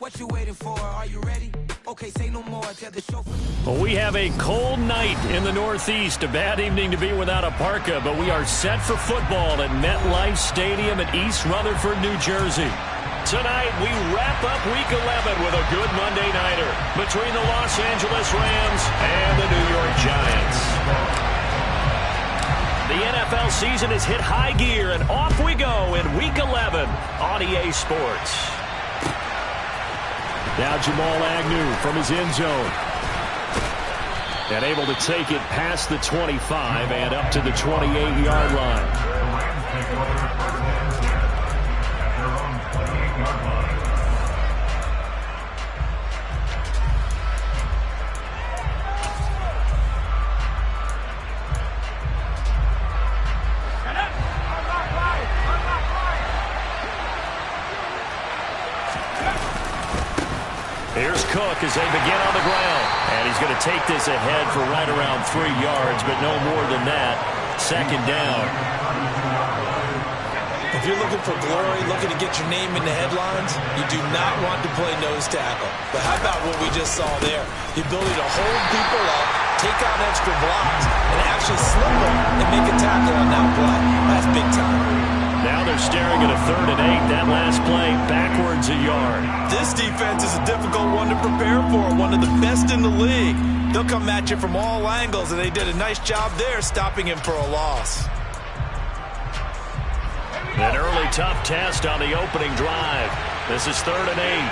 What you waiting for? Are you ready? Okay, say no more. Tell the chauffeur. Well, we have a cold night in the Northeast. A bad evening to be without a parka, but we are set for football at MetLife Stadium in East Rutherford, New Jersey. Tonight, we wrap up Week 11 with a good Monday nighter between the Los Angeles Rams and the New York Giants. The NFL season has hit high gear, and off we go in Week 11 on EA Sports. Now Jamal Agnew from his end zone. And able to take it past the 25 and up to the 28-yard line. Here's Cook as they begin on the ground. And he's going to take this ahead for right around 3 yards, but no more than that. Second down. If you're looking for glory, looking to get your name in the headlines, you do not want to play nose tackle. But how about what we just saw there? The ability to hold people up, take out extra blocks, and actually slip them and make a tackle on that play. That's big time. Now they're staring at a 3rd and 8. That last play backwards a yard. This defense is a difficult one to prepare for, one of the best in the league. They'll come at you from all angles, and they did a nice job there stopping him for a loss. An early tough test on the opening drive. This is 3rd and 8.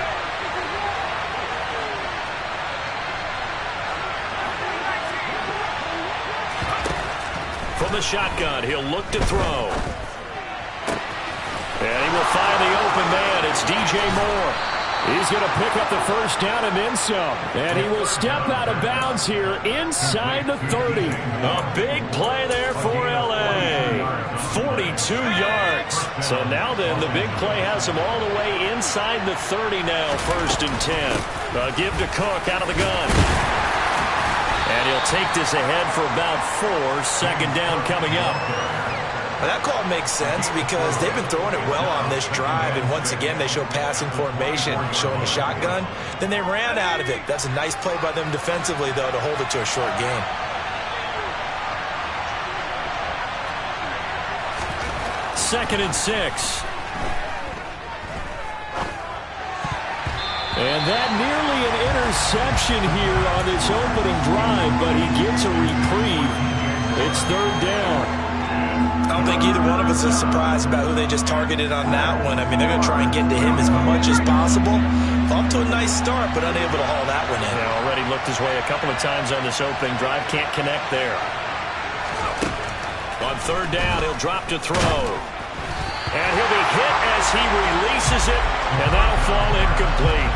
From the shotgun, he'll look to throw. And he will find the open man. It's DJ Moore. He's going to pick up the first down and then some. And he will step out of bounds here inside the 30. A big play there for L.A. 42 yards. So now then, the big play has him all the way inside the 30 now, 1st and 10. Give to Cook out of the gun. And he'll take this ahead for about 4. Second down coming up. Well, that call makes sense because they've been throwing it well on this drive, and once again they show passing formation, showing the shotgun. Then they ran out of it. That's a nice play by them defensively, though, to hold it to a short gain. Second and 6. And that nearly an interception here on this opening drive, but he gets a reprieve. It's 3rd down. I don't think either one of us is surprised about who they just targeted on that one. I mean, they're going to try and get to him as much as possible. Off to a nice start, but unable to haul that one in. Yeah, already looked his way a couple of times on this opening drive. Can't connect there. On 3rd down, he'll drop to throw. And he'll be hit as he releases it, and that'll fall incomplete.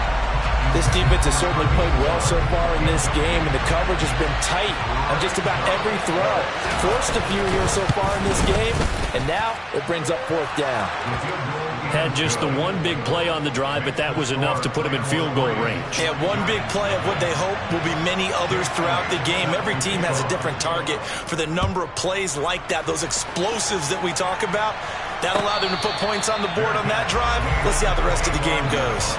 This defense has certainly played well so far in this game, and the coverage has been tight on just about every throw. Forced a few here so far in this game, and now it brings up 4th down. Had just the one big play on the drive, but that was enough to put him in field goal range. Yeah, one big play of what they hope will be many others throughout the game. Every team has a different target for the number of plays like that, those explosives that we talk about. That allowed them to put points on the board on that drive. Let's see how the rest of the game goes.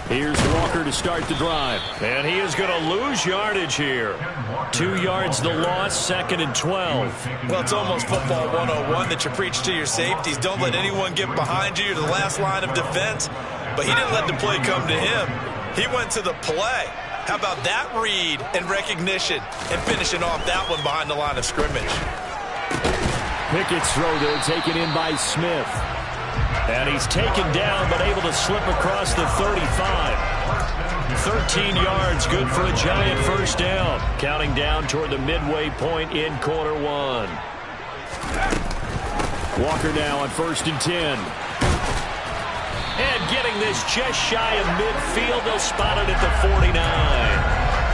Here's Walker to start the drive. And he is going to lose yardage here. 2 yards the loss, 2nd and 12. Well, it's almost football 101 that you preach to your safeties. Don't let anyone get behind you. You're the last line of defense. But he didn't let the play come to him. He went to the play. How about that read and recognition and finishing off that one behind the line of scrimmage. Pickett's throw there taken in by Smith. And he's taken down, but able to slip across the 35. 13 yards, good for a Giant first down. Counting down toward the midway point in quarter 1. Walker now on 1st and 10. And getting this just shy of midfield, they'll spot it at the 49.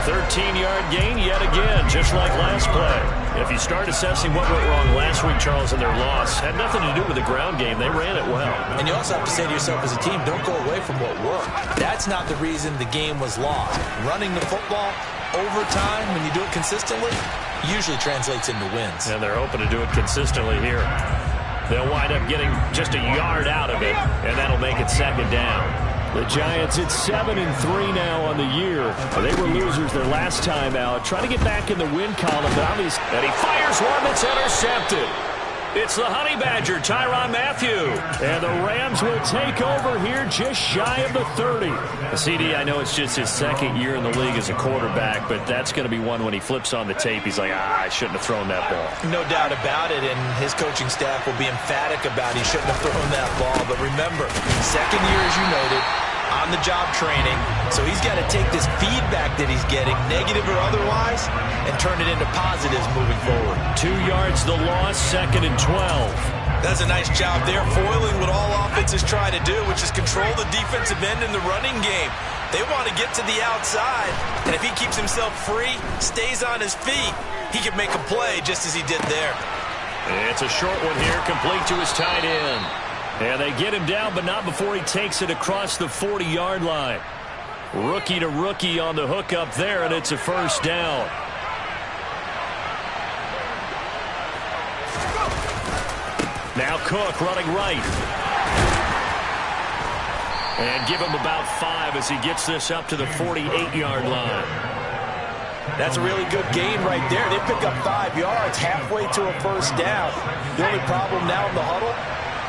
13-yard gain yet again, just like last play. If you start assessing what went wrong last week, Charles, in their loss, had nothing to do with the ground game. They ran it well. And you also have to say to yourself as a team, don't go away from what worked. That's not the reason the game was lost. Running the football over time, when you do it consistently, usually translates into wins. And they're hoping to do it consistently here. They'll wind up getting just a yard out of it, and that'll make it second down. The Giants at 7-3 now on the year. They were losers their last time out. Trying to get back in the win column, but obviously, and he fires one that's intercepted. It's the Honey Badger, Tyrann Mathieu. And the Rams will take over here just shy of the 30. CD, I know it's just his second year in the league as a quarterback, but that's going to be one when he flips on the tape. He's like, I shouldn't have thrown that ball. No doubt about it, and his coaching staff will be emphatic about he shouldn't have thrown that ball. But remember, second year, as you noted, on-the-job training. So he's got to take this feedback that he's getting, negative or otherwise, and turn it into positives moving forward. 2 yards the loss, 2nd and 12. That's a nice job there, foiling what all offenses try to do, which is control the defensive end in the running game. They want to get to the outside, and if he keeps himself free, stays on his feet, he can make a play just as he did there. It's a short one here, complete to his tight end. And they get him down, but not before he takes it across the 40-yard line. Rookie to rookie on the hook up there, and it's a first down. Now Cook running right. And give him about 5 as he gets this up to the 48-yard line. That's a really good gain right there. They pick up 5 yards halfway to a first down. The only problem now in the huddle,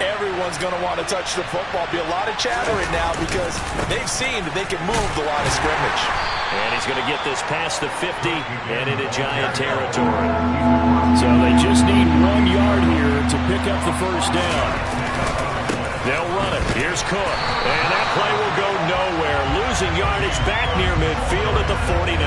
everyone's going to want to touch the football. Be a lot of chatter right now because they've seen that they can move the line of scrimmage. And he's going to get this past the 50 and into Giant territory. So they just need 1 yard here to pick up the first down. They'll run it. Here's Cook. And that play will go nowhere. Losing yardage back near midfield at the 49.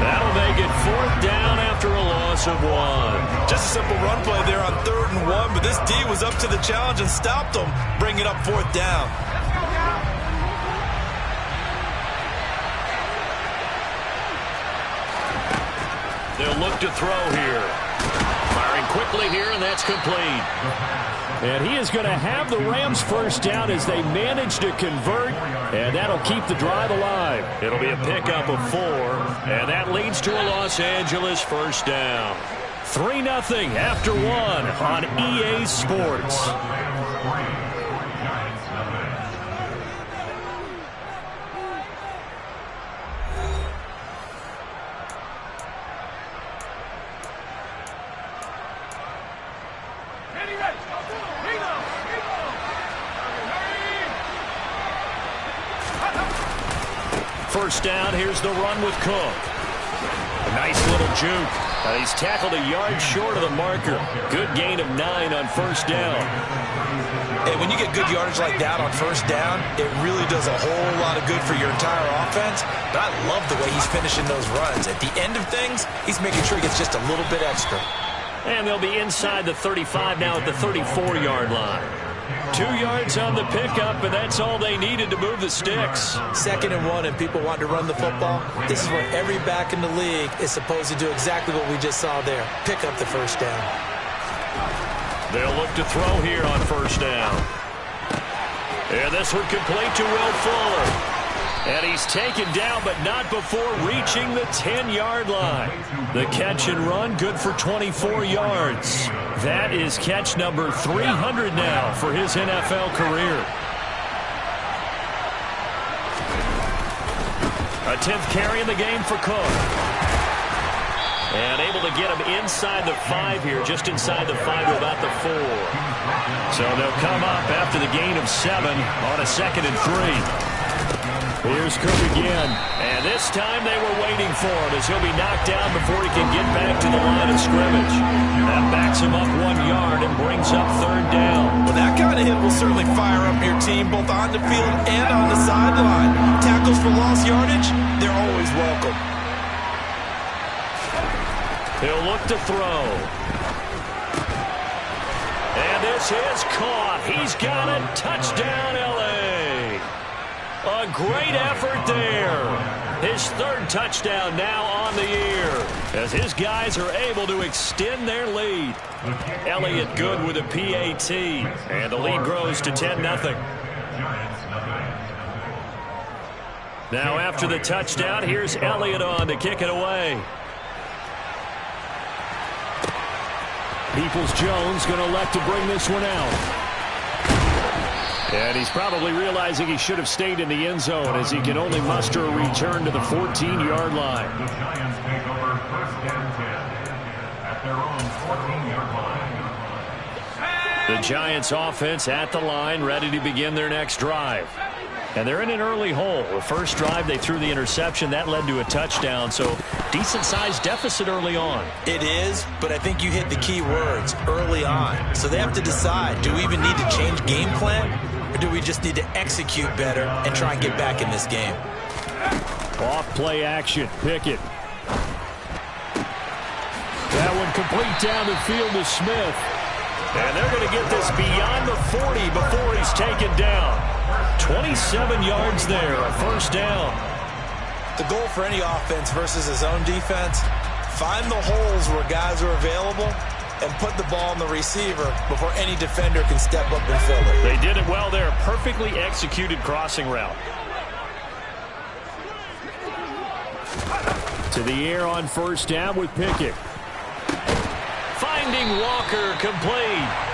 That'll make it 4th down after a loss of 1. Just a simple run play there on 3rd and 1, but this D was up to the challenge and stopped them, bringing up 4th down. They'll look to throw here. Firing quickly here, and that's complete. And he is going to have the Rams first down as they manage to convert, and that'll keep the drive alive. It'll be a pickup of 4, and that leads to a Los Angeles first down. 3-0 after 1 on EA Sports. First down, here's the run with Cook. A nice little juke. He's tackled a yard short of the marker. Good gain of 9 on first down. And when you get good yardage like that on first down, it really does a whole lot of good for your entire offense. But I love the way he's finishing those runs. At the end of things, he's making sure he gets just a little bit extra. And they'll be inside the 35 now at the 34-yard line. 2 yards on the pickup, and that's all they needed to move the sticks. 2nd and 1, and people want to run the football. This is where every back in the league is supposed to do exactly what we just saw there. Pick up the first down. They'll look to throw here on first down. And this one complete to Will Fuller. And he's taken down, but not before reaching the 10-yard line. The catch and run, good for 24 yards. That is catch number 300 now for his NFL career. A 10th carry in the game for Cook. And able to get him inside the 5 here, just inside the 5 to about the 4. So they'll come up after the gain of 7 on a 2nd and 3. Here's Cook again, and this time they were waiting for him as he'll be knocked down before he can get back to the line of scrimmage. That backs him up 1 yard and brings up 3rd down. Well, that kind of hit will certainly fire up your team both on the field and on the sideline. Tackles for lost yardage, they're always welcome. He'll look to throw. And this is caught. He's got it. Touchdown, L.A. A great effort there. His third touchdown now on the year as his guys are able to extend their lead. Elliott good with a PAT, and the lead grows to 10-0. Now after the touchdown, here's Elliott on to kick it away. Peoples-Jones going to elect to bring this one out. And he's probably realizing he should have stayed in the end zone as he can only muster a return to the 14-yard line. The Giants take over 1st and 10 at their own 14-yard line. The Giants offense at the line, ready to begin their next drive. And they're in an early hole. The first drive, they threw the interception. That led to a touchdown, so decent-sized deficit early on. It is, but I think you hit the key words, early on. So they have to decide, do we even need to change game plan, or do we just need to execute better and try and get back in this game? Off play action, Pickett. That one complete down the field to Smith. And they're going to get this beyond the 40 before he's taken down. 27 yards there, a first down. The goal for any offense versus his own defense, find the holes where guys are available and put the ball on the receiver before any defender can step up and fill it. They did it well there. Perfectly executed crossing route. To the air on first down with Pickett. Finding Walker complete.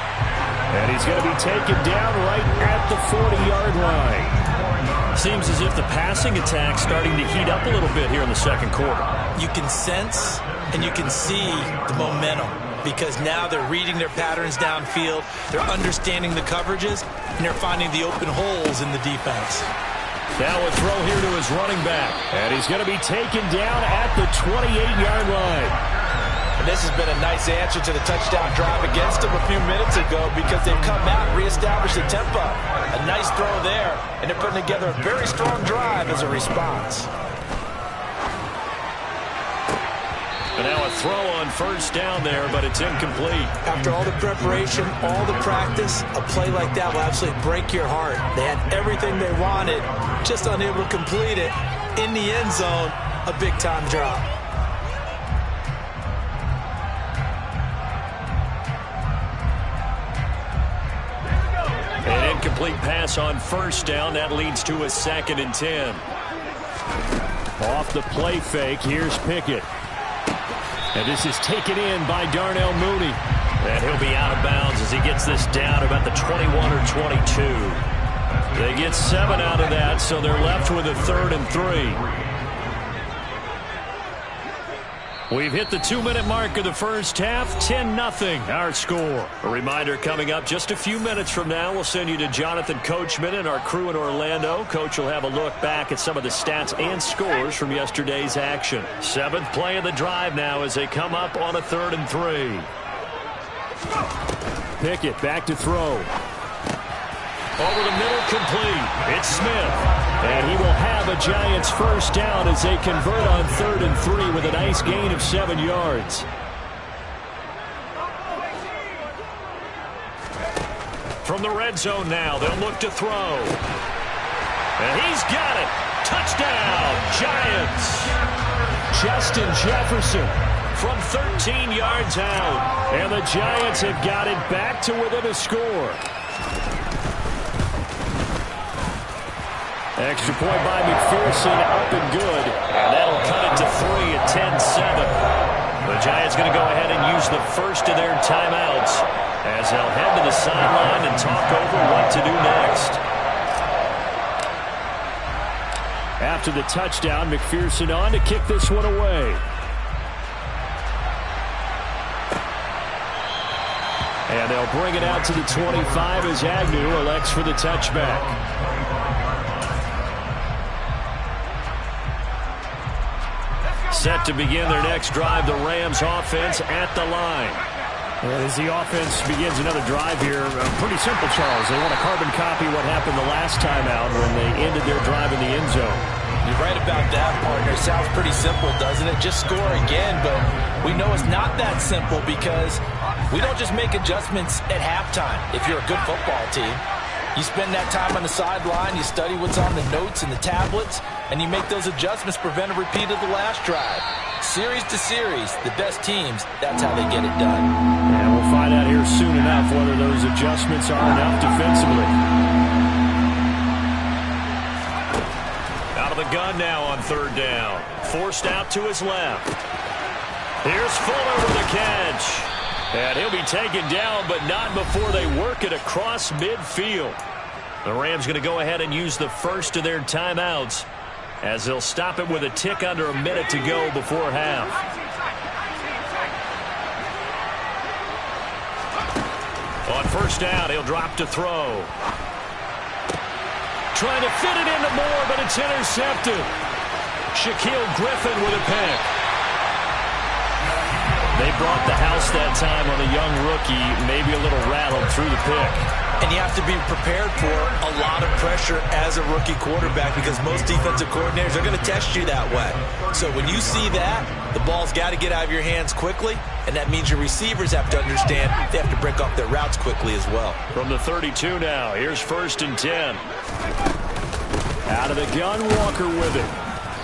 And he's going to be taken down right at the 40-yard line. Seems as if the passing attack's starting to heat up a little bit here in the second quarter. You can sense and you can see the momentum because now they're reading their patterns downfield, they're understanding the coverages, and they're finding the open holes in the defense. Now a throw here to his running back. And he's going to be taken down at the 28-yard line. And this has been a nice answer to the touchdown drive against them a few minutes ago because they've come out and reestablished the tempo. A nice throw there, and they're putting together a very strong drive as a response. And now a throw on first down there, but it's incomplete. After all the preparation, all the practice, a play like that will absolutely break your heart. They had everything they wanted, just unable to complete it. In the end zone, a big-time drop. An incomplete pass on first down. That leads to a 2nd and 10. Off the play fake, here's Pickett. And this is taken in by Darnell Mooney. And he'll be out of bounds as he gets this down about the 21 or 22. They get 7 out of that, so they're left with a 3rd and 3. We've hit the 2-minute mark of the first half. 10-0 our score. A reminder coming up just a few minutes from now. We'll send you to Jonathan Coachman and our crew in Orlando. Coach will have a look back at some of the stats and scores from yesterday's action. 7th play of the drive now as they come up on a 3rd and 3. Pickett back to throw. Over the middle, complete. It's Smith. And he will have a Giants first down as they convert on 3rd and 3 with a nice gain of 7 yards. From the red zone now, they'll look to throw. And he's got it. Touchdown, Giants. Justin Jefferson from 13 yards out. And the Giants have got it back to within a score. Extra point by McPherson, up and good. And that'll cut it to 3 at 10-7. The Giants going to go ahead and use the first of their timeouts as they'll head to the sideline and talk over what to do next. After the touchdown, McPherson on to kick this one away. And they'll bring it out to the 25 as Agnew elects for the touchback. Set to begin their next drive, the Rams offense at the line. As the offense begins another drive here, pretty simple, Charles. They want to carbon copy what happened the last time out when they ended their drive in the end zone. You're right about that, partner. Sounds pretty simple, doesn't it? Just score again, but we know it's not that simple because we don't just make adjustments at halftime if you're a good football team. You spend that time on the sideline, you study what's on the notes and the tablets, and you make those adjustments, prevent a repeat of the last drive. Series to series, the best teams, that's how they get it done. And we'll find out here soon enough whether those adjustments are enough defensively. Out of the gun now on third down. Forced out to his left. Here's Fuller with a catch. And he'll be taken down, but not before they work it across midfield. The Rams going to go ahead and use the first of their timeouts, as they'll stop it with a tick under a minute to go before half. On first down, he'll drop to throw. Trying to fit it into Moore, but it's intercepted. Shaquille Griffin with a pick. They brought the house that time on a young rookie, maybe a little rattled through the pick. And you have to be prepared for a lot of pressure as a rookie quarterback, because most defensive coordinators are going to test you that way. So when you see that, the ball's got to get out of your hands quickly, and that means your receivers have to understand they have to break off their routes quickly as well. From the 32 now, here's 1st and 10. Out of the gun, Walker with it.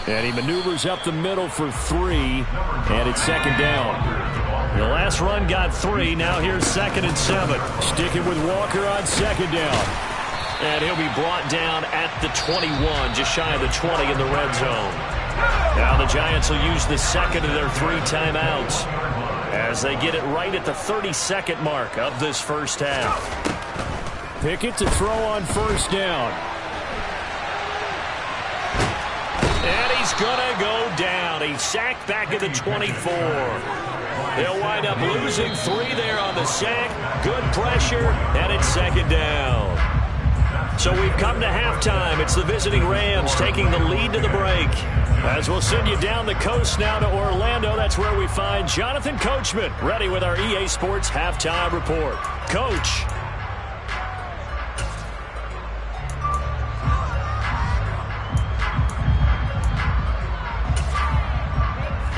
And he maneuvers up the middle for 3, and it's 2nd down. The last run got 3. Now here's 2nd and 7. Sticking with Walker on 2nd down. And he'll be brought down at the 21, just shy of the 20 in the red zone. Now the Giants will use the second of their 3 timeouts as they get it right at the 32nd mark of this first half. Pickett to throw on 1st down. And he's going to go down. He's sacked back at the 24. They'll wind up losing 3 there on the sack. Good pressure, and it's 2nd down. So we've come to halftime. It's the visiting Rams taking the lead to the break. As we'll send you down the coast now to Orlando, that's where we find Jonathan Coachman, ready with our EA Sports Halftime Report. Coach.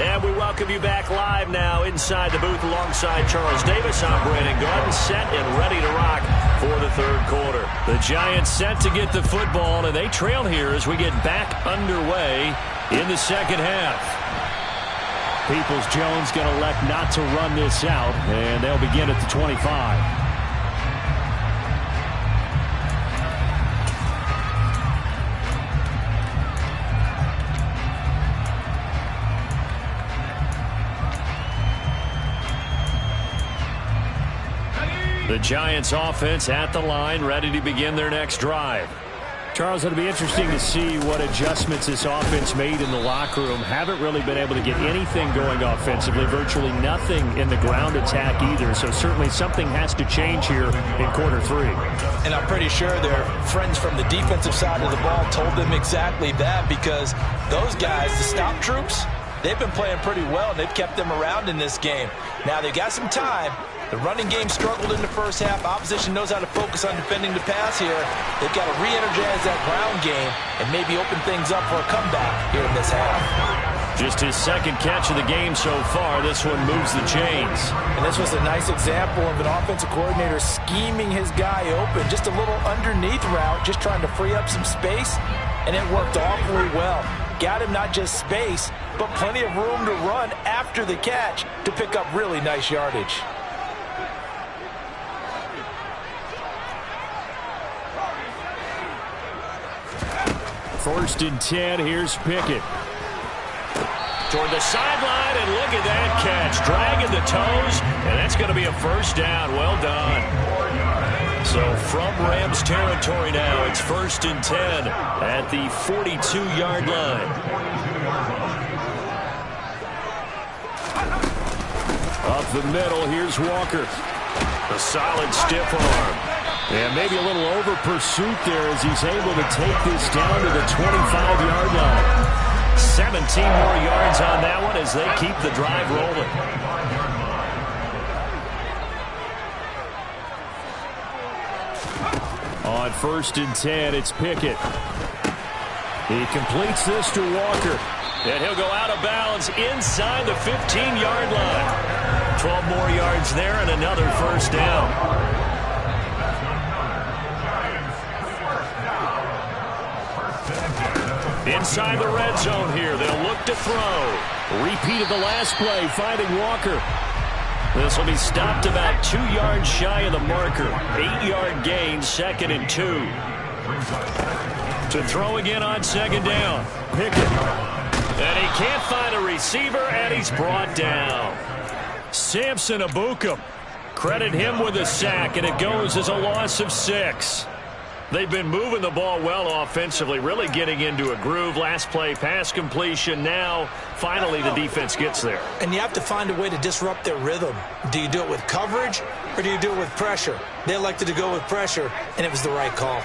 And we welcome you back live now inside the booth alongside Charles Davis. I'm Brandon Gordon, set and ready to rock for the 3rd quarter. The Giants set to get the football, and they trail here as we get back underway in the 2nd half. Peoples-Jones going to elect not to run this out, and they'll begin at the 25. The Giants offense at the line, ready to begin their next drive. Charles, it'll be interesting to see what adjustments this offense made in the locker room. Haven't really been able to get anything going offensively, virtually nothing in the ground attack either. So certainly something has to change here in quarter 3. And I'm pretty sure their friends from the defensive side of the ball told them exactly that, because those guys, the stop troops, they've been playing pretty well, and they've kept them around in this game. Now they've got some time. The running game struggled in the first half. Opposition knows how to focus on defending the pass here. They've got to re-energize that ground game and maybe open things up for a comeback here in this half. Just his 2nd catch of the game so far. This one moves the chains. And this was a nice example of an offensive coordinator scheming his guy open. Just a little underneath route, just trying to free up some space, and it worked awfully well. Got him not just space, but plenty of room to run after the catch to pick up really nice yardage. 1st and 10, here's Pickett. Toward the sideline, and look at that catch. Dragging the toes, and that's going to be a 1st down. Well done. So from Rams territory now, it's 1st and 10 at the 42-yard line. Up the middle, here's Walker. A solid stiff arm. And maybe a little over pursuit there as he's able to take this down to the 25-yard line. 17 more yards on that one as they keep the drive rolling. On 1st and 10, it's Pickett. He completes this to Walker. And he'll go out of bounds inside the 15-yard line. 12 more yards there and another 1st down. Inside the red zone here. They'll look to throw. Repeat of the last play, finding Walker. This will be stopped about 2 yards shy of the marker. 8-yard gain, 2nd and 2. To throw again on 2nd down. Pickett. And he can't find a receiver, and he's brought down. Samson Abukum. Credit him with a sack, and it goes as a loss of 6. They've been moving the ball well offensively, really getting into a groove. Last play, pass completion. Now, finally, the defense gets there. And you have to find a way to disrupt their rhythm. Do you do it with coverage, or do you do it with pressure? They elected to go with pressure, and it was the right call.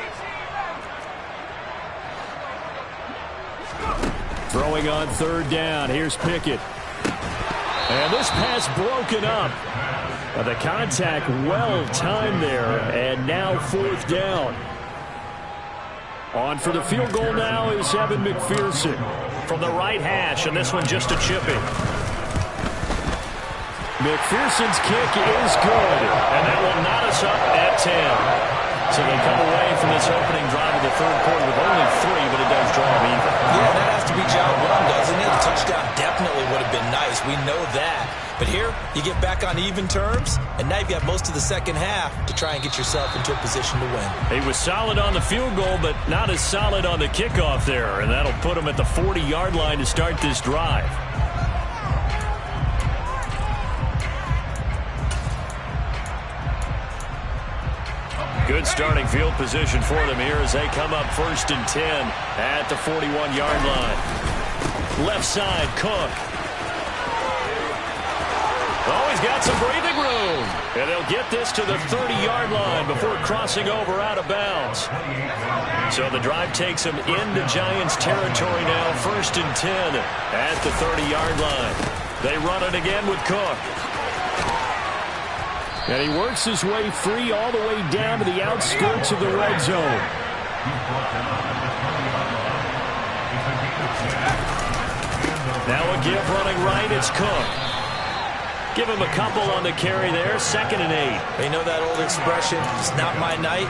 Throwing on 3rd down. Here's Pickett. And this pass broken up. The contact well timed there, and now 4th down. On for the field goal now is Evan McPherson from the right hash, and this one just a chipping. McPherson's kick is good, and that will knot us up at 10. So they come away from this opening drive of the 3rd quarter with only 3, but it does draw them even. Yeah, that has to be job one, doesn't it? A touchdown definitely would have been nice. We know that. But here, you get back on even terms, and now you've got most of the second half to try and get yourself into a position to win. He was solid on the field goal, but not as solid on the kickoff there, and that'll put him at the 40-yard line to start this drive. Good starting field position for them here as they come up 1st and 10 at the 41-yard line. Left side, Cook. Oh, he's got some breathing room. And they'll get this to the 30-yard line before crossing over out of bounds. So the drive takes them into Giants territory now, 1st and 10 at the 30-yard line. They run it again with Cook. And he works his way free all the way down to the outskirts of the red zone. Now a give running right, it's Cook. Give him a couple on the carry there, 2nd and 8. You know that old expression, it's not my night?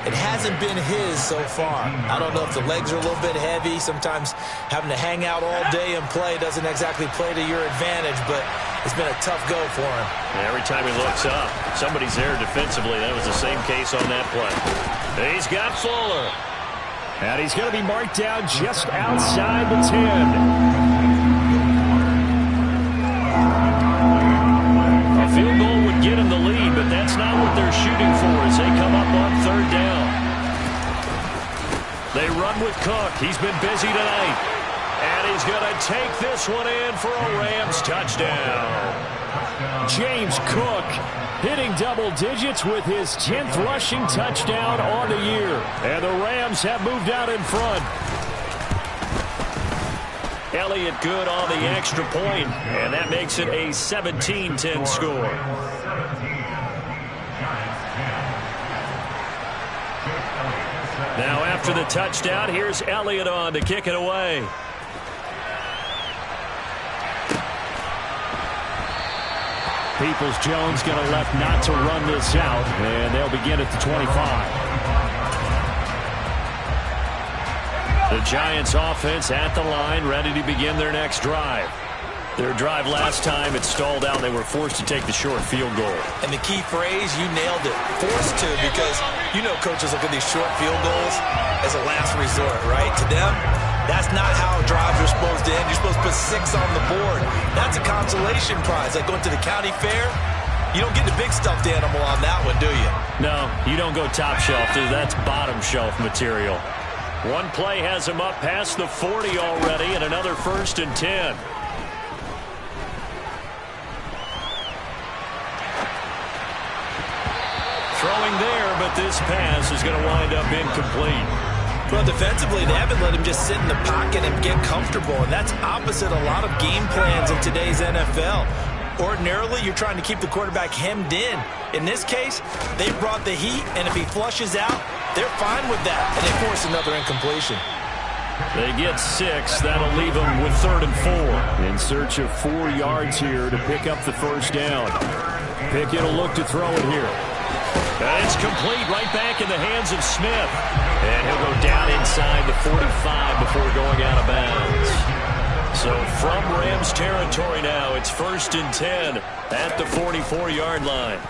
It hasn't been his so far. I don't know if the legs are a little bit heavy. Sometimes having to hang out all day and play doesn't exactly play to your advantage, but it's been a tough go for him. And every time he looks up, somebody's there defensively. That was the same case on that play. He's got Fuller. And he's going to be marked down just outside the 10. A field goal would get him the lead, but that's not what they're shooting for as they come up on 3rd down. They run with Cook. He's been busy tonight. And he's going to take this one in for a Rams touchdown. James Cook hitting double digits with his 10th rushing touchdown on the year. And the Rams have moved out in front. Elliott good on the extra point, and that makes it a 17-10 score. Now after the touchdown, here's Elliott on to kick it away. Peoples-Jones going to elect not to run this out, and they'll begin at the 25. The Giants offense at the line, ready to begin their next drive. Their drive last time, it stalled out. They were forced to take the short field goal. And the key phrase, you nailed it, forced to, because you know coaches look at these short field goals as a last resort, right? To them, that's not how drives are supposed to end. You're supposed to put 6 on the board. That's a consolation prize, like going to the county fair. You don't get the big stuffed animal on that one, do you? No, you don't go top shelf. That's bottom shelf material. One play has him up past the 40 already, and another 1st and 10. Throwing there, but this pass is going to wind up incomplete. Well, defensively, they haven't let him just sit in the pocket and get comfortable, and that's opposite a lot of game plans in today's NFL. Ordinarily, you're trying to keep the quarterback hemmed in. In this case, they brought the heat, and if he flushes out, they're fine with that, and they force another incompletion. They get 6. That'll leave them with 3rd and 4. In search of 4 yards here to pick up the 1st down. Pickett will look to throw it here. And it's complete right back in the hands of Smith. And he'll go down inside the 45 before going out of bounds. So from Rams territory now, it's 1st and 10 at the 44-yard line.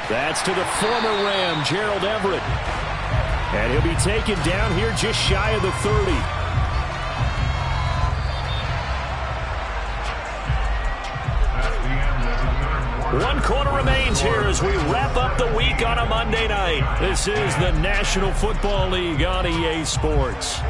That's to the former Ram, Gerald Everett. And he'll be taken down here just shy of the 30. One quarter remains here as we wrap up the week on a Monday night. This is the National Football League on EA Sports.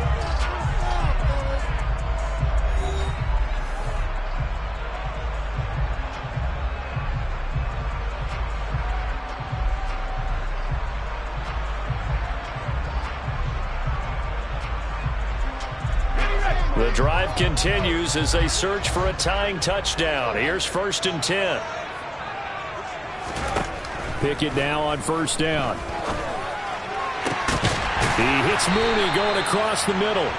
The drive continues as they search for a tying touchdown. Here's 1st and 10. Pickett now on 1st down. He hits Mooney going across the middle.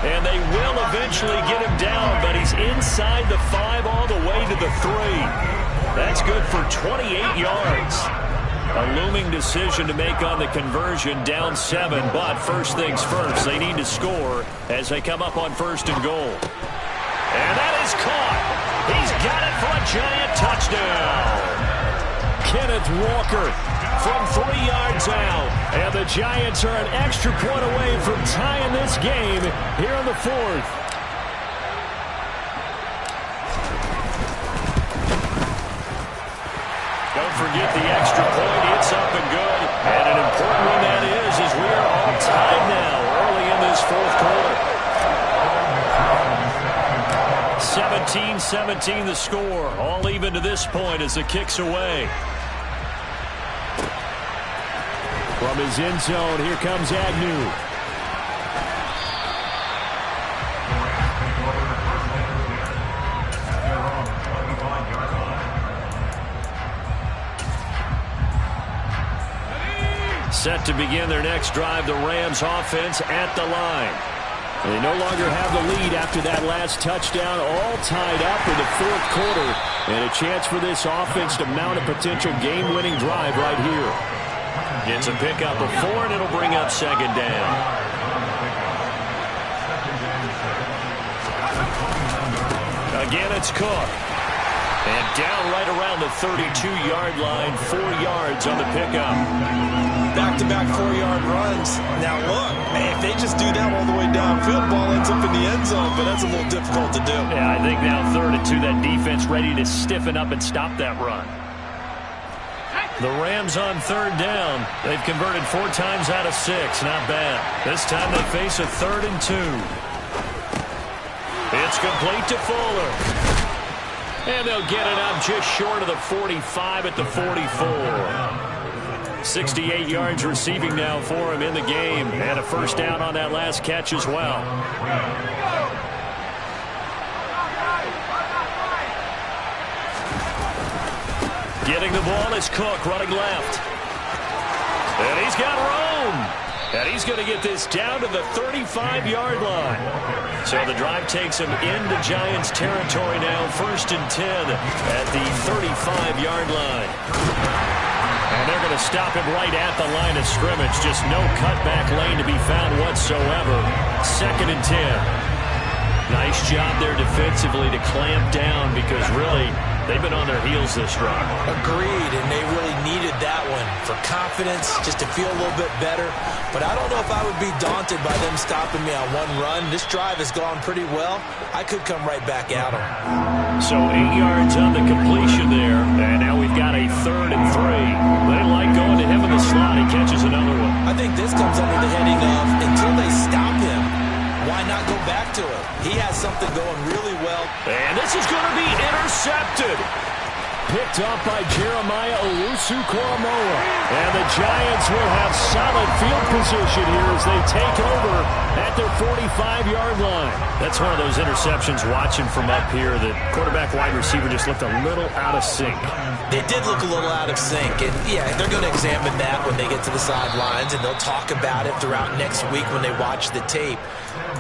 And they will eventually get him down, but he's inside the 5 all the way to the 3. That's good for 28 yards. A looming decision to make on the conversion, down 7, but first things first, they need to score as they come up on 1st and goal. And that is caught. He's got it for a giant touchdown. Kenneth Walker from 3 yards out, and the Giants are an extra point away from tying this game here in the 4th. Don't forget the extra point. It's up and good. And an important one that is, as we are all tied now early in this 4th quarter. 17-17 the score. All even to this point as the kick's away. From his end zone, here comes Agnew. Set to begin their next drive, the Rams offense at the line. They no longer have the lead after that last touchdown, all tied up in the 4th quarter. And a chance for this offense to mount a potential game-winning drive right here. It's a pickup of 4, and it'll bring up 2nd down. Again, it's Cook. And down right around the 32-yard line, 4 yards on the pickup. Back-to-back 4-yard runs. Now look, if they just do that all the way downfield, ball ends up in the end zone, but that's a little difficult to do. Yeah, I think now 3rd and 2, that defense ready to stiffen up and stop that run. The Rams on 3rd down. They've converted 4 times out of 6. Not bad. This time they face a 3rd and 2. It's complete to Fuller. And they'll get it up just short of the 45 at the 44. 68 yards receiving now for him in the game. And a 1st down on that last catch as well. Getting the ball is Cook running left. And he's got room. And he's going to get this down to the 35-yard line. So the drive takes him into Giants territory now. 1st and 10 at the 35-yard line. And they're going to stop him right at the line of scrimmage. Just no cutback lane to be found whatsoever. 2nd and 10. Nice job there defensively to clamp down because really they've been on their heels this drive. Agreed, and they really needed that one for confidence, just to feel a little bit better. But I don't know if I would be daunted by them stopping me on one run. This drive has gone pretty well. I could come right back at them. So 8 yards on the completion there, and now we've got a 3rd and 3. They like going to him in the slot. He catches another one. I think this comes under the heading of until they stop him, why not go back to it? He has something going really well. And this is going to be intercepted. Picked up by Jeremiah Owusu-Koramoah. And the Giants will have solid field position here as they take over at their 45-yard line. That's one of those interceptions watching from up here that quarterback wide receiver just looked a little out of sync. They did look a little out of sync. And, yeah, they're going to examine that when they get to the sidelines, and they'll talk about it throughout next week when they watch the tape.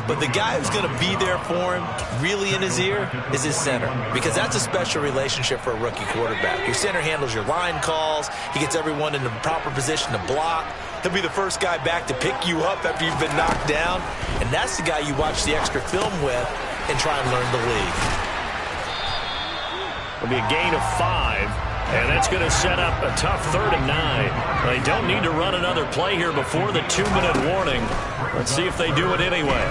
But the guy who's going to be there for him, really in his ear, is his center. Because that's a special relationship for a rookie quarterback. Your center handles your line calls. He gets everyone in the proper position to block. He'll be the first guy back to pick you up after you've been knocked down. And that's the guy you watch the extra film with and try and learn the league. It'll be a gain of 5. And that's going to set up a tough 3rd and 9. They don't need to run another play here before the 2-minute warning. Let's see if they do it anyway.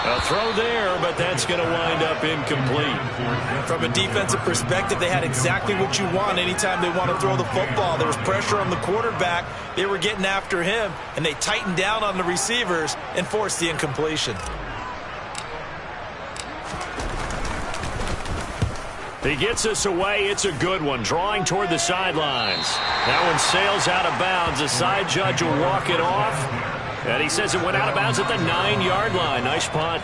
A throw there, but that's going to wind up incomplete. From a defensive perspective, they had exactly what you want anytime they want to throw the football. There was pressure on the quarterback. They were getting after him, and they tightened down on the receivers and forced the incompletion. He gets us away. It's a good one. Drawing toward the sidelines. That one sails out of bounds. The side judge will walk it off. And he says it went out of bounds at the 9-yard line. Nice punt.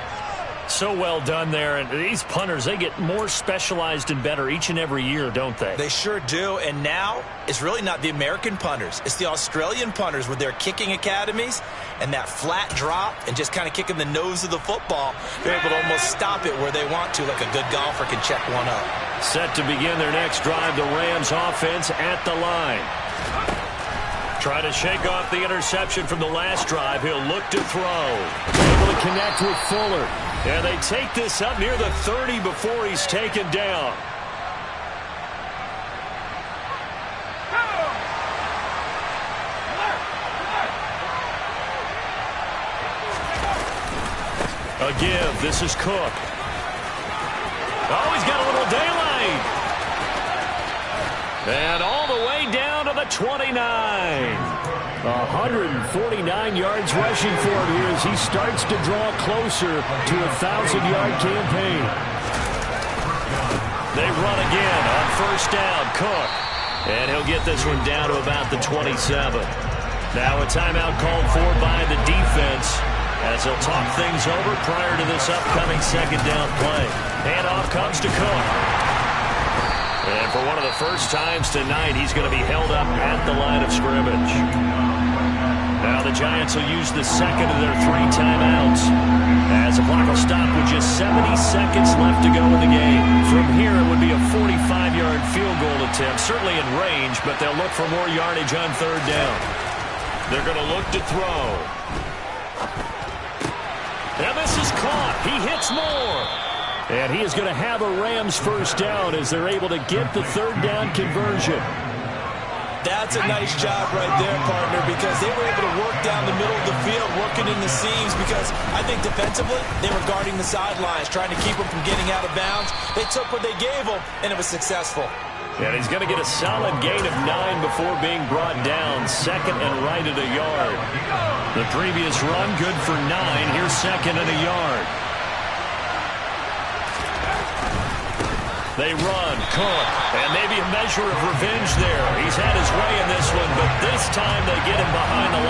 So well done there. And these punters, they get more specialized and better each and every year, don't they? They sure do. And now it's really not the American punters. It's the Australian punters with their kicking academies and that flat drop and just kind of kicking the nose of the football. They're able to almost stop it where they want to, like a good golfer can check one up. Set to begin their next drive, the Rams offense at the line. Try to shake off the interception from the last drive. He'll look to throw. Able to connect with Fuller. And they take this up near the 30 before he's taken down. A give. This is Cook. Oh, he's got a little daylight. And all the way down to the 29. 149 yards rushing for him here as he starts to draw closer to a 1,000-yard campaign. They run again on first down. Cook. And he'll get this one down to about the 27. Now a timeout called for by the defense as they'll talk things over prior to this upcoming second down play. Handoff comes to Cook. And for one of the first times tonight, he's going to be held up at the line of scrimmage. Now the Giants will use the second of their 3 timeouts as the clock will stop with just 70 seconds left to go in the game. From here, it would be a 45-yard field goal attempt, certainly in range, but they'll look for more yardage on third down. They're going to look to throw. And this is caught. He hits more. And he is going to have a Rams first down as they're able to get the third down conversion. That's a nice job right there, partner, because they were able to work down the middle of the field, working in the seams, because I think defensively they were guarding the sidelines, trying to keep them from getting out of bounds. They took what they gave them, and it was successful. And he's going to get a solid gain of 9 before being brought down. Second and right at a yard. The previous run, good for 9. Here's second and a yard. They run, Cook, and maybe a measure of revenge there. He's had his way in this one, but this time they get him behind the